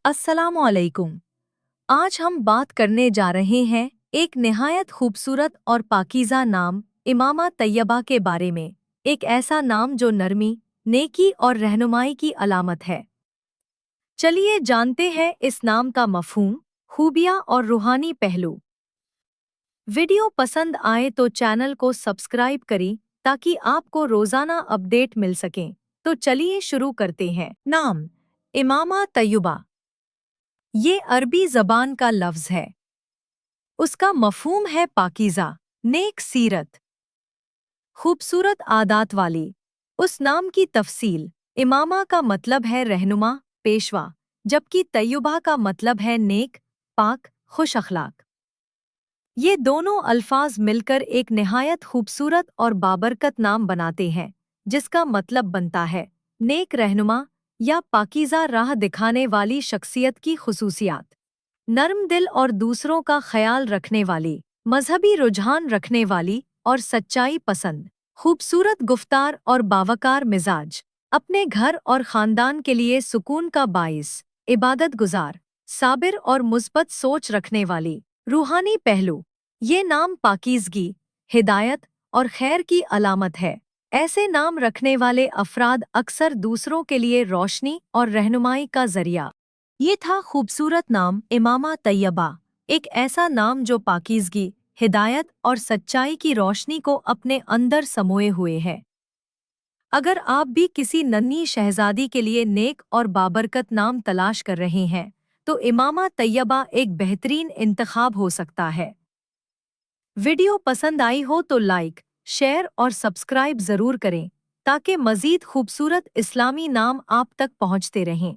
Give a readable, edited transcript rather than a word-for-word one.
अस्सलामुअलैकुम। आज हम बात करने जा रहे हैं एक निहायत खूबसूरत और पाकीज़ा नाम इमामा तैयबा के बारे में। एक ऐसा नाम जो नरमी, नेकी और रहनुमाई की अलामत है। चलिए जानते हैं इस नाम का मफ़हूम, खूबियाँ और रूहानी पहलू। वीडियो पसंद आए तो चैनल को सब्सक्राइब करें ताकि आपको रोज़ाना अपडेट मिल सकें। तो चलिए शुरू करते हैं। नाम इमामा तैयबा, ये अरबी ज़बान का लफ्ज़ है। उसका मफ़हूम है पाकीज़ा, नेक सीरत, खूबसूरत आदात वाली। उस नाम की तफ़सील, इमामा का मतलब है रहनुमा, पेशवा, जबकि तैयबा का मतलब है नेक, पाक, खुश अखलाक। ये दोनों अल्फाज मिलकर एक निहायत खूबसूरत और बाबरकत नाम बनाते हैं, जिसका मतलब बनता है नेक रहनुमा या पाकीज़ा राह दिखाने वाली शख्सियत की खुसूसियात। नर्म दिल और दूसरों का ख्याल रखने वाली, मजहबी रुझान रखने वाली और सच्चाई पसंद, खूबसूरत गुफ्तार और बावकार मिजाज, अपने घर और ख़ानदान के लिए सुकून का बाइस, इबादत गुजार, साबिर और मुस्बत सोच रखने वाली, रूहानी पहलू। ये नाम पाकीज़गी, हिदायत और खैर की अलामत है। ऐसे नाम रखने वाले अफराद अक्सर दूसरों के लिए रोशनी और रहनुमाई का जरिया। ये था खूबसूरत नाम इमामा तैयबा, एक ऐसा नाम जो पाकीज़गी, हिदायत और सच्चाई की रोशनी को अपने अंदर समोए हुए है। अगर आप भी किसी नन्ही शहजादी के लिए नेक और बाबरकत नाम तलाश कर रहे हैं, तो इमामा तैयबा एक बेहतरीन इंतखाब हो सकता है। वीडियो पसंद आई हो तो लाइक, शेयर और सब्सक्राइब ज़रूर करें, ताकि मज़ीद खूबसूरत इस्लामी नाम आप तक पहुँचते रहें।